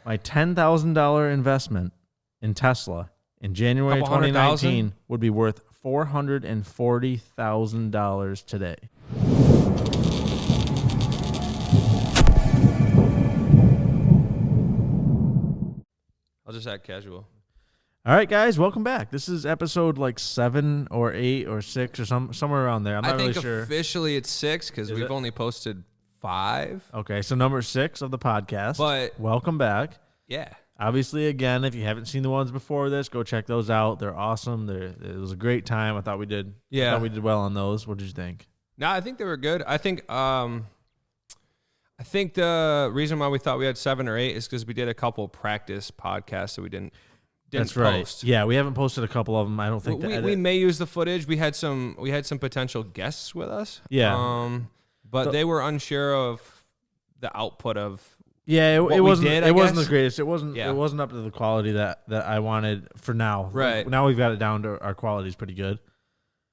My $10,000 investment in Tesla in January 2019 would be worth $440,000 today. I'll just act casual. All right, guys, welcome back. This is episode like 7 or 8 or 6 or somewhere around there. I'm not really sure. Officially it's 6 because we've only posted 5. Okay, so number 6 of the podcast. But welcome back. Yeah. Obviously, again, if you haven't seen the ones before this, go check those out. They're awesome. It was a great time. I thought we did. Yeah. I thought we did well on those. What did you think? No, I think they were good. I think the reason why we thought we had 7 or 8 is because we did a couple practice podcasts that we didn't That's post. Right. Yeah, we haven't posted a couple of them. I don't think we may use the footage. We had some potential guests with us. Yeah. But they were unsure of the output of. Yeah, it wasn't. It wasn't the greatest. It wasn't. Yeah. It wasn't up to the quality that I wanted for now. Right. Like, now we've got it down to our quality is pretty good.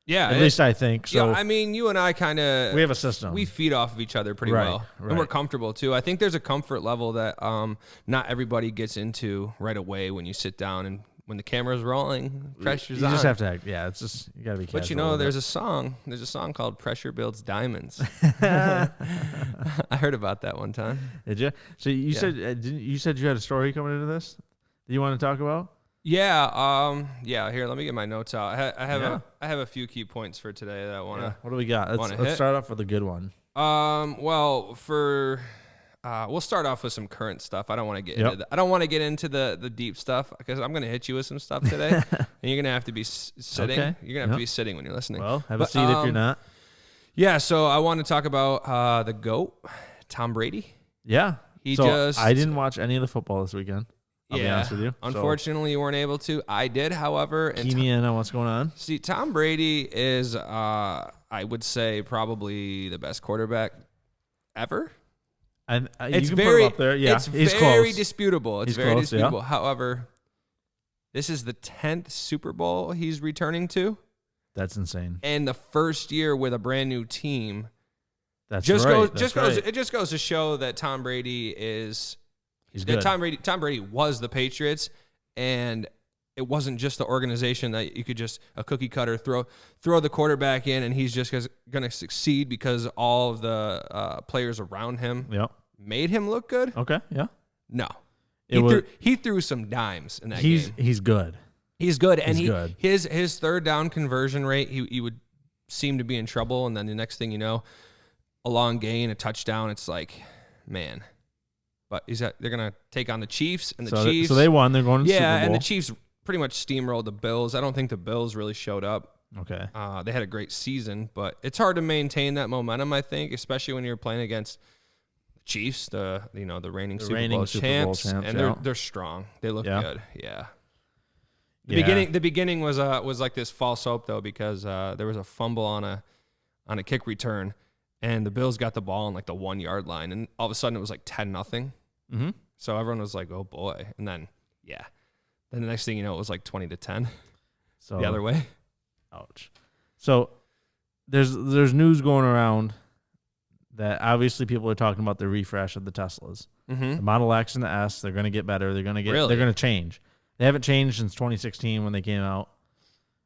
Yeah. At least I think. So yeah, I mean, you and I kind of. We have a system. We feed off of each other pretty well, and we're comfortable too. I think there's a comfort level that not everybody gets into right away when you sit down and when the camera's rolling, pressure's on. You just have to act. Yeah, it's just you gotta be careful. But you know, there's a song called "Pressure Builds Diamonds." I heard about that one time. Did you? So you said you said you had a story coming into this that you want to talk about? Yeah. Yeah. Here, let me get my notes out. I have a few key points for today that I want to. Yeah. What do we got? Let's start off with a good one. Well, we'll start off with some current stuff. I don't want to get into the deep stuff because I'm going to hit you with some stuff today, and you're going to have to be sitting. Okay. You're going to have to be sitting when you're listening. Well, have a seat if you're not. Yeah. So I want to talk about the GOAT, Tom Brady. Yeah. I didn't watch any of the football this weekend. I'll be honest with you. Unfortunately, you weren't able to. I did, however. Key me in on what's going on. See, Tom Brady is, I would say, probably the best quarterback ever. And it's very up there. Yeah, it's very disputable. It's very disputable. Yeah. However, this is the 10th Super Bowl he's returning to. That's insane. And the first year with a brand new team. It just goes to show that Tom Brady is. He's good. Tom Brady was the Patriots, and it wasn't just the organization that you could just a cookie cutter throw the quarterback in, and he's just going to succeed because all of the players around him made him look good. Okay, yeah. No, he threw some dimes in that game. He's good. He's good, and his third down conversion rate, he would seem to be in trouble, and then the next thing you know, a long gain, a touchdown. It's like, man. But they're going to take on the Chiefs, and the Chiefs. So they won. They're going to the Super Bowl. Yeah, and the Chiefs pretty much steamrolled the Bills. I don't think the Bills really showed up. Okay. They had a great season, but it's hard to maintain that momentum, I think, especially when you're playing against the Chiefs, the reigning Super Bowl champs, and they're strong. They look good. Yeah. The beginning was like this false hope though, because there was a fumble on a kick return, and the Bills got the ball on like the 1 yard line, and all of a sudden it was like 10-0. Mm-hmm. So everyone was like, "Oh boy!" And then the next thing you know, it was like 20-10. So the other way. Ouch. So there's news going around that obviously people are talking about the refresh of the Teslas, the Model X and the S. They're going to get better. They're going to change. They haven't changed since 2016 when they came out.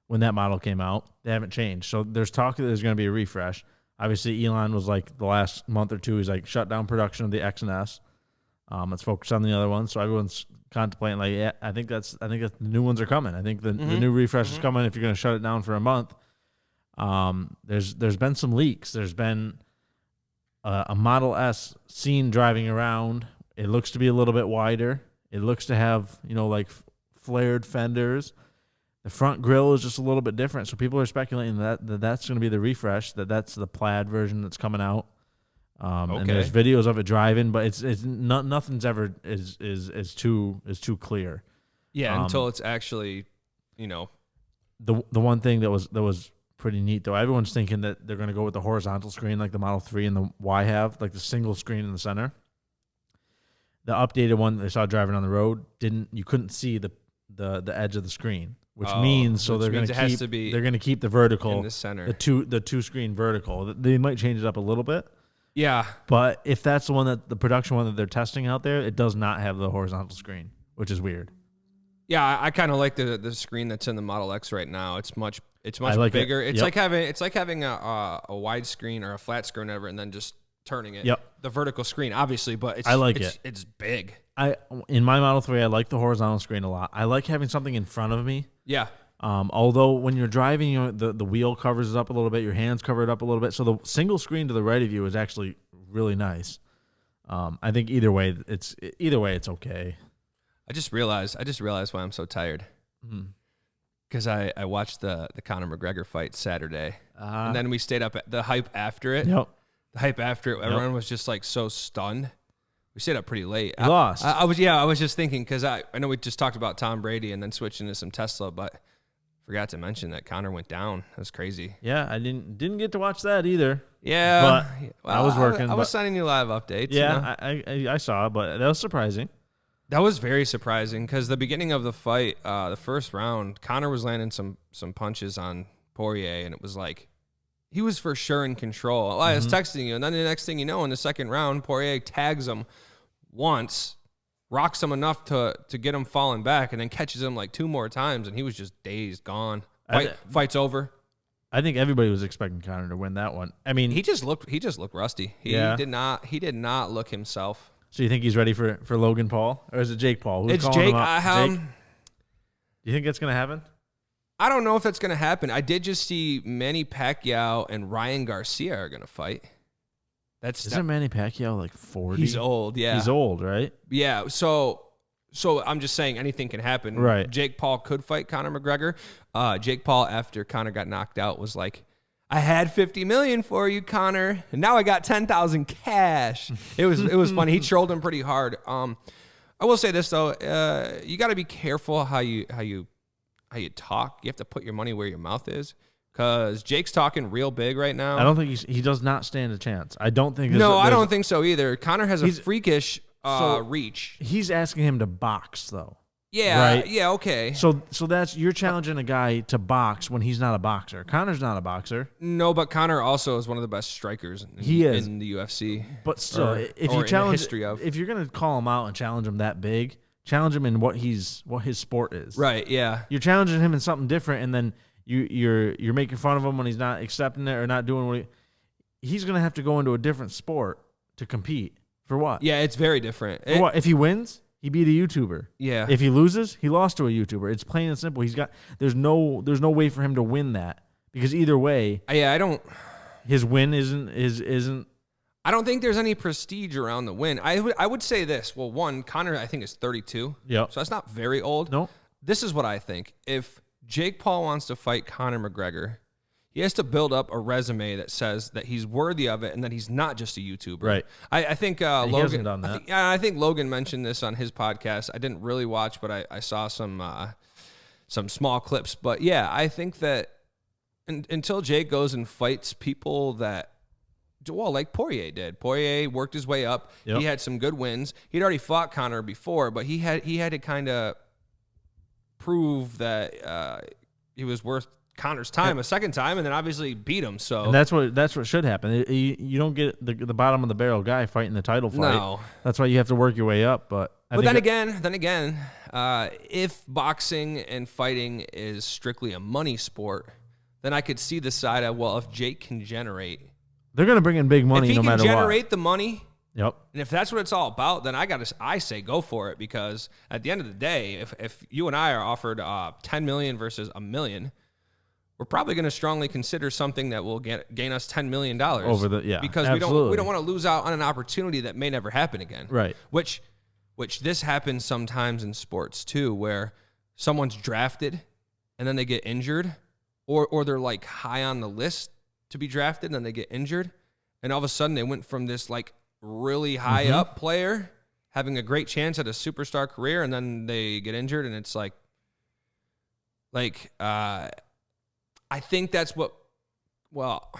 When that model came out, they haven't changed. So there's talk that there's going to be a refresh. Obviously, Elon was like the last month or two, he's like shut down production of the X and S. Let's focus on the other ones. So everyone's contemplating like, I think that's the new ones are coming. I think the new refresh is coming. If you're going to shut it down for a month, there's been some leaks. There's been a Model S seen driving around. It looks to be a little bit wider. It looks to have like flared fenders. The front grille is just a little bit different, so people are speculating that's going to be the refresh. That's the plaid version that's coming out. And there's videos of it driving, but it's nothing's ever is too clear. Yeah, until it's actually, The one thing that was pretty neat though, everyone's thinking that they're going to go with the horizontal screen like the Model 3 and the Y have, like the single screen in the center. The updated one that they saw driving on the road you couldn't see the edge of the screen. Which means they're going to keep the vertical in the center. The two screen vertical. They might change it up a little bit, Yeah. But if that's the production one that they're testing out there, it does not have the horizontal screen, which is weird. Yeah, I kind of like the screen that's in the Model X right now. It's much bigger. It's like having a wide screen or a flat screen, or whatever, and then just turning it. Yep. The vertical screen, obviously, but it's big. In my Model 3, I like the horizontal screen a lot. I like having something in front of me. Yeah. Although when you're driving, the wheel covers it up a little bit, your hands cover it up a little bit. So the single screen to the right of you is actually really nice. I think either way it's okay. I just realized why I'm so tired. Because I watched the Conor McGregor fight Saturday, and then we stayed up at the hype after it. Yep. The hype after it, everyone was just like so stunned. We stayed up pretty late. You lost. I was just thinking, because I know we just talked about Tom Brady and then switching to some Tesla, but forgot to mention that Conor went down. That was crazy. Yeah, I didn't get to watch that either. Yeah, but I was working. I was sending you live updates. Yeah, you know? I saw it, but that was surprising. That was very surprising, because the beginning of the fight, the first round, Conor was landing some punches on Poirier, and it was like he was for sure in control. I was texting you, and then the next thing you know, in the second round, Poirier tags him once, rocks him enough to get him falling back, and then catches him like 2 more times, and he was just dazed, gone. Fight's over. I think everybody was expecting Conor to win that one. I mean, he just looked rusty. He did not look himself. So you think he's ready for Logan Paul, or is it Jake Paul? It's Jake. Jake? Do you think that's going to happen? I don't know if that's going to happen. I did just see Manny Pacquiao and Ryan Garcia are going to fight. Isn't Manny Pacquiao like 40? He's old, yeah. He's old, right? Yeah, so I'm just saying anything can happen. Right. Jake Paul could fight Conor McGregor. Jake Paul, after Conor got knocked out, was like, I had $50 million for you, Conor, and now I got 10,000 cash. It was funny. He trolled him pretty hard. I will say this though, you got to be careful how you talk. You have to put your money where your mouth is, because Jake's talking real big right now. I don't think he does not stand a chance. I don't think. I don't think so either. Conor has a freakish reach. He's asking him to box though. Yeah, right? Yeah, okay. So you're challenging a guy to box when he's not a boxer. Conor's not a boxer. No, but Conor also is one of the best strikers in the UFC. But still, if you're gonna call him out and challenge him that big, challenge him in what his sport is. Right. Yeah. You're challenging him in something different, and then you're making fun of him when he's not accepting it or not doing what he's gonna have to go into a different sport to compete. For what? Yeah, it's very different. For what? If he wins, he beat a YouTuber. Yeah. If he loses, he lost to a YouTuber. It's plain and simple. There's no way for him to win that, because either way, his win isn't. I don't think there's any prestige around the win. I would say this. Well, one, Conor I think is 32. Yeah. So that's not very old. No. This is what I think. If Jake Paul wants to fight Conor McGregor, he has to build up a resume that says that he's worthy of it and that he's not just a YouTuber. Right. I think he Logan hasn't done that. I think Logan mentioned this on his podcast. I didn't really watch, but I saw some small clips. But yeah, I think that until Jake goes and fights people that, well, like Poirier did. Poirier worked his way up. Yep. He had some good wins. He'd already fought Conor before, but he had to kind of prove that he was worth Conor's time a second time, and then obviously beat him. So, and that's what should happen. You don't get the bottom of the barrel guy fighting the title fight. No, that's why you have to work your way up. But then again, if boxing and fighting is strictly a money sport, then I could see the side of, well, if Jake can generate, they're going to bring in big money no matter what. If he can generate the money. Yep. And if that's what it's all about, then I say go for it, because at the end of the day, if you and I are offered $10 million versus $1 million, we're probably going to strongly consider something that will gain us $10 million because absolutely. we don't want to lose out on an opportunity that may never happen again. Right. Which this happens sometimes in sports too, where someone's drafted and then they get injured, or they're like high on the list to be drafted and then they get injured, and all of a sudden they went from this like really high up player having a great chance at a superstar career, and then they get injured, and it's like I think that's what. Well,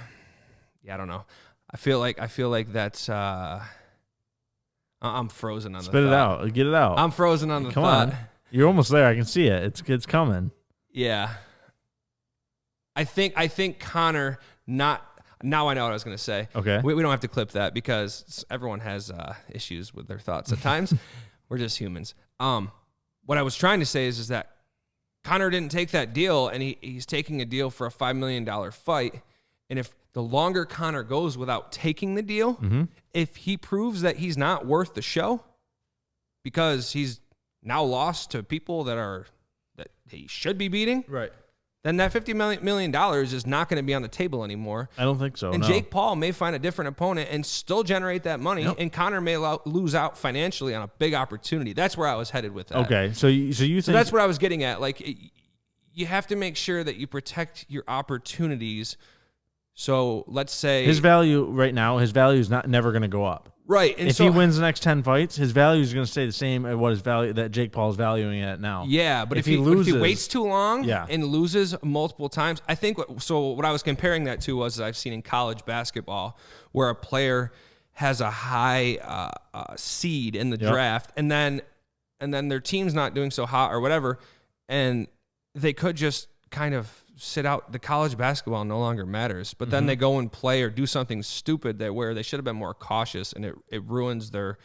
yeah, I don't know. I feel like that's. I'm frozen on the thought. Spit it out. Get it out. I'm frozen on the Come thought. on. You're almost there. I can see it. It's coming. Yeah. I think Conor not. Now I know what I was going to say. Okay. We don't have to clip that because everyone has issues with their thoughts at times. We're just humans. What I was trying to say is that Conor didn't take that deal, and he's taking a deal for a $5 million fight. And if the longer Conor goes without taking the deal, if he proves that he's not worth the show because he's now lost to people that he should be beating, right? Then that $50 million is not going to be on the table anymore. I don't think so. And Jake Paul may find a different opponent and still generate that money, and Conor may lose out financially on a big opportunity. That's where I was headed with that. Okay, so you think that's what I was getting at. Like, you have to make sure that you protect your opportunities. So let's say his value right now, his value is never going to go up. Right. And if he wins the next 10 fights, his value is going to stay the same at what his value that Jake Paul is valuing it at now. Yeah, but if he waits too long and loses multiple times, I think what I was comparing that to was I've seen in college basketball where a player has a high seed in the draft and then their team's not doing so hot or whatever, and they could just kind of sit out. The college basketball no longer matters, but then they go and play or do something stupid where they should have been more cautious, and it ruins their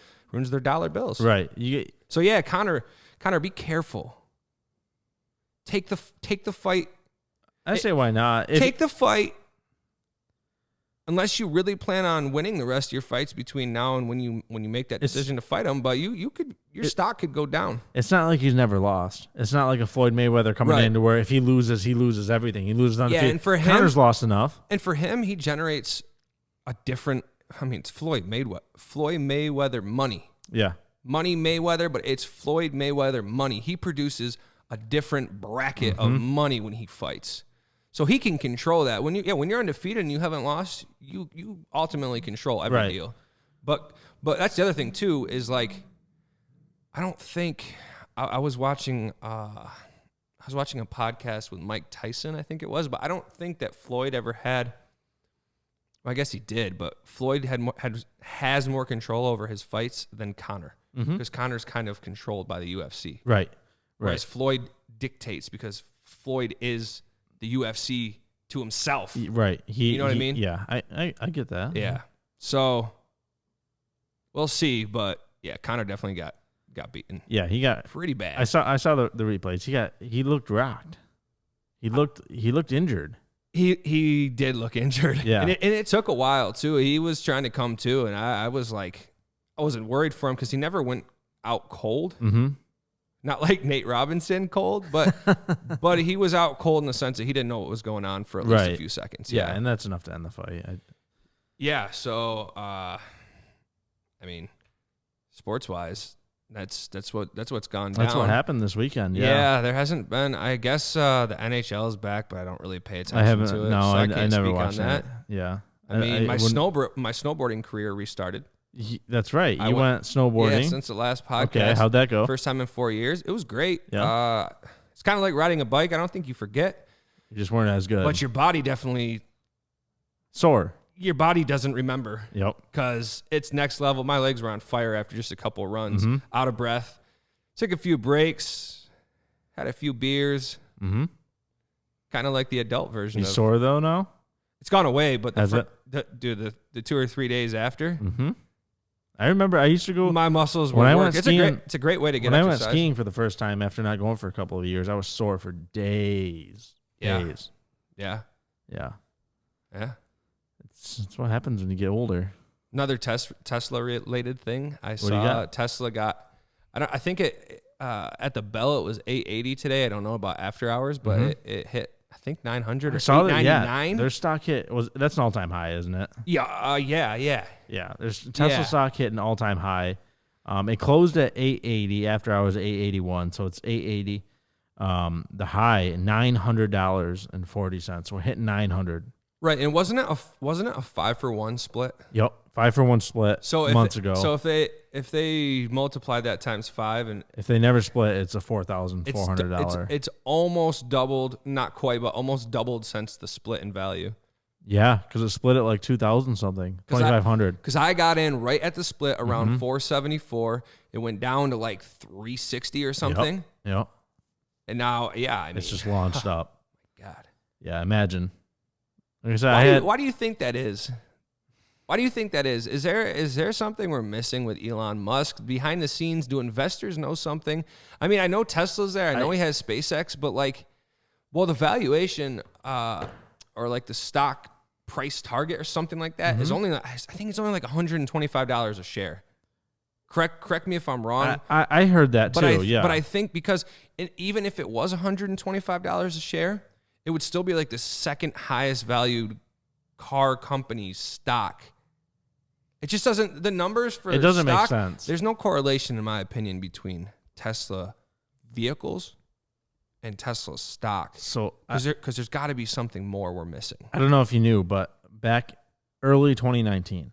dollar bills. Right. So yeah, Conor, be careful. Take the fight. I say why not? Take the fight. Unless you really plan on winning the rest of your fights between now and when you make that decision to fight him, but your stock could go down. It's not like he's never lost. It's not like a Floyd Mayweather coming into where if he loses everything. He loses on the field. And for him, Conor's lost enough. And for him, he generates a different. I mean, it's Floyd Mayweather money. Yeah, money Mayweather, but it's Floyd Mayweather money. He produces a different bracket of money when he fights. So he can control that. When you're undefeated and you haven't lost, you ultimately control every deal. But that's the other thing too, is like, I don't think I was watching a podcast with Mike Tyson, I think it was, but I don't think that Floyd ever had. Well, I guess he did, but Floyd has more control over his fights than Conor, because Conor's kind of controlled by the UFC. Right. Whereas Floyd dictates because Floyd is the UFC to himself. Right. You know what I mean? Yeah, I get that. Yeah. So we'll see, but yeah, Conor definitely got beaten. Yeah, he got pretty bad. I saw the replays. He looked rocked. He looked injured. He did look injured. Yeah. And it took a while too. He was trying to come to, and I was like, I wasn't worried for him because he never went out cold. Not like Nate Robinson cold, but he was out cold in the sense that he didn't know what was going on for at least a few seconds. Yeah, and that's enough to end the fight. Yeah, so I mean, sports wise, that's what's gone down. That's what happened this weekend. Yeah, there hasn't been. I guess the NHL is back, but I don't really pay attention to it. No, so I can't never speak watched on that. Yeah, I mean, my snowboarding career restarted. That's right. You went snowboarding. Yeah, since the last podcast. Okay, how'd that go? First time in 4 years. It was great. Yeah. It's kind of like riding a bike. I don't think you forget. You just weren't as good. But your body definitely sore. Your body doesn't remember. Yep. Because it's next level. My legs were on fire after just a couple of runs. Out of breath. Took a few breaks. Had a few beers. Kind of like the adult version. You sore though now? It's gone away, but the 2 or 3 days after. I remember I used to go. My muscles were work. It's a great way to get exercise. When I went skiing for the first time after not going for a couple of years, I was sore for days. Days. Yeah. It's what happens when you get older. Another Tesla-related thing I saw. Tesla got. I think it at the bell it was 880 today. I don't know about after hours, but it hit. I think 900 or 899. Their stock hit that's an all-time high, isn't it? Yeah. Yeah. There's Tesla stock hit an all-time high. It closed at 880 after hours at 881, so it's 880. The high $900.40. We're hitting 900. Right, and wasn't it a 5-for-1 split? Yep, 5-for-1 split. Months ago. So if they multiply that times 5, and if they never split, it's a $4,400. It's almost doubled, not quite, but almost doubled since the split in value. Yeah, because it split at like 2,000 something, 2,500. Because I got in right at the split around 474. It went down to like 360 or something. Yep. And now, I mean, it's just launched up. God. Yeah, imagine. Like I said, why do you think that is? Why do you think that is? Is there something we're missing with Elon Musk behind the scenes? Do investors know something? I mean, I know Tesla's there. I know he has SpaceX, but the valuation or like the stock price target or something like that is only, I think it's only like $125 a share. Correct me if I'm wrong. I heard that too. But I think because even if it was $125 a share, it would still be like the second highest valued car company stock. It just doesn't, the numbers for it doesn't stock, make sense. There's no correlation, in my opinion, between Tesla vehicles and Tesla stock. So because there's got to be something more we're missing. I don't know if you knew, but back early 2019,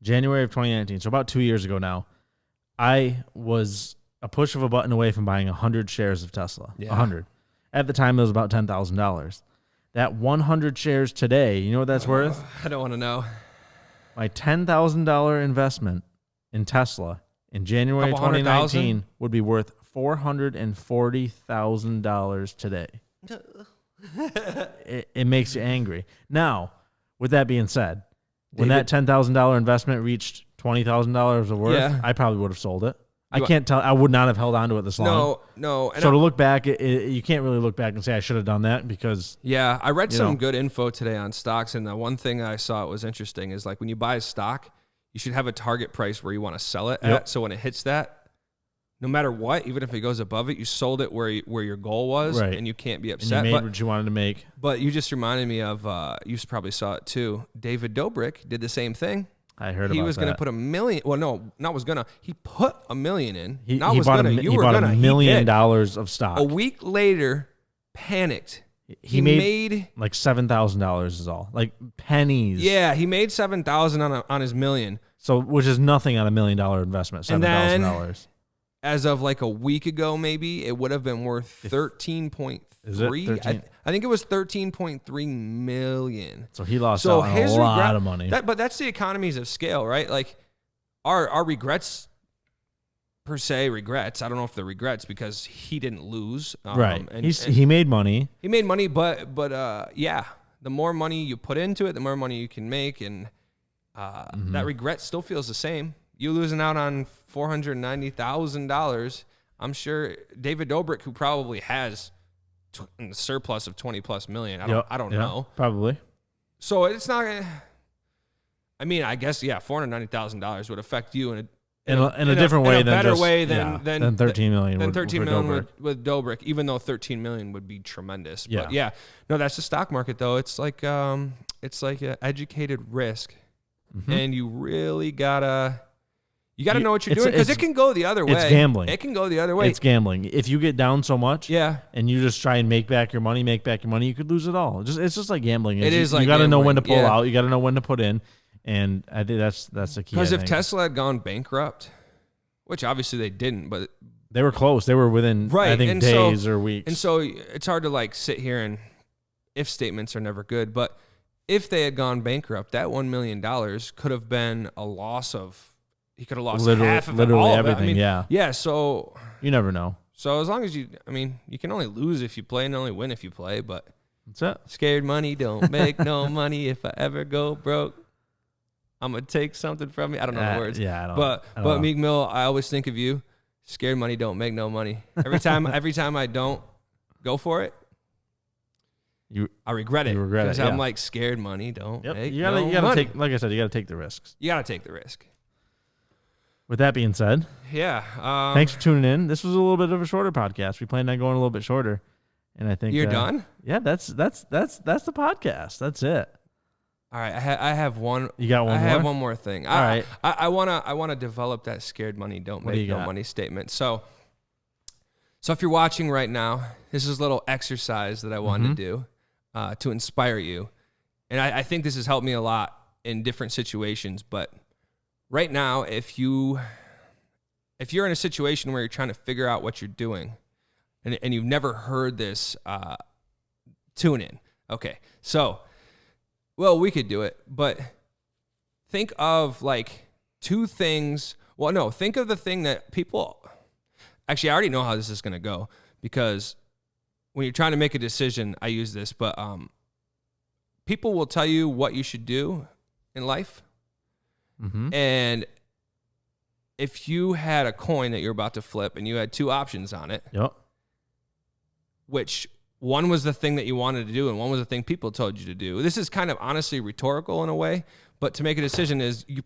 January of 2019, so about 2 years ago now, I was a push of a button away from buying 100 shares of Tesla. 100. At the time, it was about $10,000. That 100 shares today, you know what that's worth? I don't want to know. My $10,000 investment in Tesla in January 2019 would be worth $440,000 today. It makes you angry. Now, with that being said, when that $10,000 investment reached $20,000 of worth, I probably would have sold it. I can't tell. I would not have held on to it this long. No. So to look back, you can't really look back and say I should have done that because. Yeah, I read some good info today on stocks, and the one thing I saw was interesting is like when you buy a stock, you should have a target price where you want to sell it at. So when it hits that, no matter what, even if it goes above it, you sold it where your goal was, and you can't be upset. And you made what you wanted to make. But you just reminded me of you probably saw it too. David Dobrik did the same thing. I heard about that. He was going to put $1 million. Well, no, not was going to. He put $1 million in. He bought $1 million of stock. A week later, panicked. He made like $7,000 is all, like pennies. Yeah, he made $7,000 on his million. So, which is nothing on $1 million investment. $7,000. As of like a week ago, maybe it would have been worth 13.3. Is it 13? I think it was 13.3 million. So he lost out on a lot of money. But that's the economies of scale, right? Like our regrets, per se, regrets. I don't know if they're regrets because he didn't lose. Right. He made money. He made money, but the more money you put into it, the more money you can make, and that regret still feels the same. You losing out on $490,000. I'm sure David Dobrik, who probably has a surplus of 20+ million. I don't know. Probably. So it's not. I mean, I guess $490,000 would affect you in a different way, than better way than 13 million. Than 13 million with Dobrik, even though 13 million would be tremendous. But no, that's the stock market though. It's like an educated risk, and you really gotta. You got to know what you're doing because it can go the other way. It's gambling. It can go the other way. It's gambling. If you get down so much, and you just try and make back your money, you could lose it all. It's just like gambling. You got to know when to pull out. You got to know when to put in, and I think that's the key. Because if Tesla had gone bankrupt, which obviously they didn't, but they were close. They were within I think days or weeks. And so it's hard to like sit here and if statements are never good, but if they had gone bankrupt, that $1 million could have been a loss of. He could have lost half of it, all everything. Of it. Yeah. So you never know. So as long as you can only lose if you play and only win if you play. But that's it. Scared money don't make no money. If I ever go broke, I'm gonna take something from you. I don't know the words. Yeah, but Meek Mill, I always think of you. Scared money don't make no money. Every time I don't go for it, I regret it. You regret it because I'm like scared money don't make you gotta money. Take, like I said, you gotta take the risks. You gotta take the risk. With that being said, thanks for tuning in. This was a little bit of a shorter podcast. We planned on going a little bit shorter, and I think you're done. Yeah, that's the podcast. That's it. All right, I have one. You got one more? I have one more thing. All right. I wanna develop that scared money don't make no money statement. So if you're watching right now, this is a little exercise that I wanted to do to inspire you, and I think this has helped me a lot in different situations, but. Right now, if you're in a situation where you're trying to figure out what you're doing and you've never heard this, tune in. Okay, so, well, we could do it, but think of like two things. Well, no, think of the thing that people, actually, I already know how this is going to go because when you're trying to make a decision, I use this, but people will tell you what you should do in life. Mm-hmm. And if you had a coin that you're about to flip and you had two options on it, yep. which one was the thing that you wanted to do and one was the thing people told you to do. This is kind of honestly rhetorical in a way, but to make a decision is you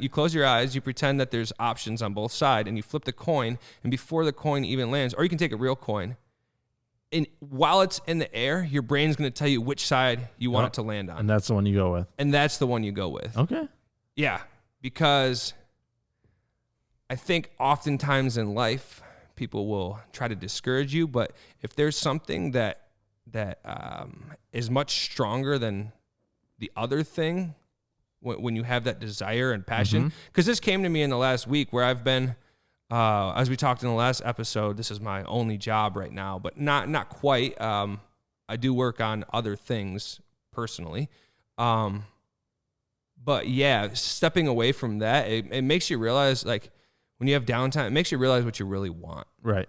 close your eyes, you pretend that there's options on both sides, and you flip the coin, and before the coin even lands, or you can take a real coin, and while it's in the air, your brain's going to tell you which side you want it to land on. And that's the one you go with. And that's the one you go with. Okay. Yeah, because I think oftentimes in life, people will try to discourage you, but if there's something that is much stronger than the other thing, when you have that desire and passion, because this came to me in the last week where I've been, as we talked in the last episode, this is my only job right now, but not quite. I do work on other things personally. But yeah, stepping away from that, it makes you realize, like, when you have downtime, it makes you realize what you really want. Right.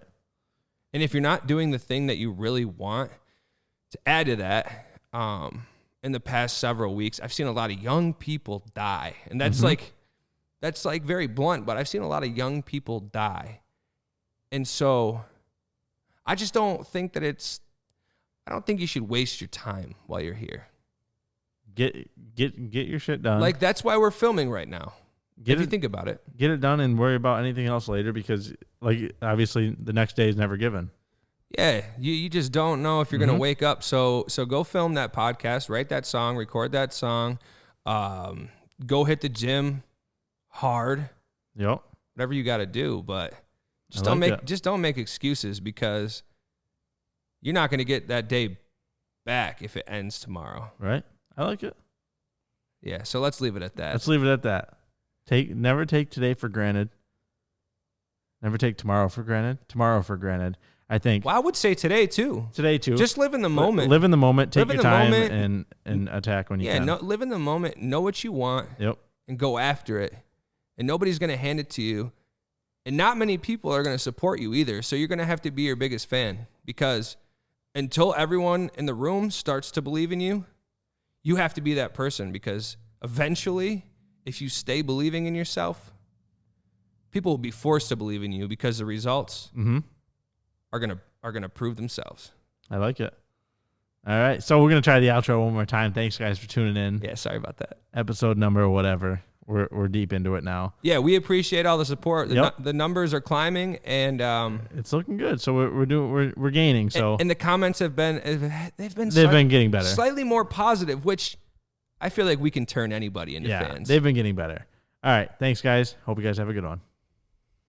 And if you're not doing the thing that you really want, to add to that, in the past several weeks, I've seen a lot of young people die. And that's like very blunt, but I've seen a lot of young people die. And so I just don't think that I don't think you should waste your time while you're here. Get your shit done. Like, that's why we're filming right now. If you think about it. Get it done and worry about anything else later, because, like, obviously the next day is never given. Yeah, you just don't know if you're going to wake up. So go film that podcast, write that song, record that song, go hit the gym hard. Yep. Whatever you got to do, but just don't make excuses, because you're not going to get that day back if it ends tomorrow. Right. I like it. Yeah, so let's leave it at that. Let's leave it at that. Never take today for granted. Never take tomorrow for granted. Tomorrow for granted. I think. Well, I would say today too. Just live in the moment. Live in the moment. Take your time and attack when you can. Yeah, live in the moment. Know what you want. Yep. And go after it. And nobody's going to hand it to you. And not many people are going to support you either. So you're going to have to be your biggest fan, because until everyone in the room starts to believe in you, you have to be that person, because eventually, if you stay believing in yourself, people will be forced to believe in you, because the results are gonna prove themselves. I like it. All right, so we're gonna try the outro one more time. Thanks, guys, for tuning in. Yeah, sorry about that. Episode number or whatever. We're deep into it now. Yeah, we appreciate all the support. The numbers are climbing, and it's looking good. So we're gaining. So and the comments have been getting better, slightly more positive, which I feel like we can turn anybody into fans. They've been getting better. All right, thanks, guys. Hope you guys have a good one.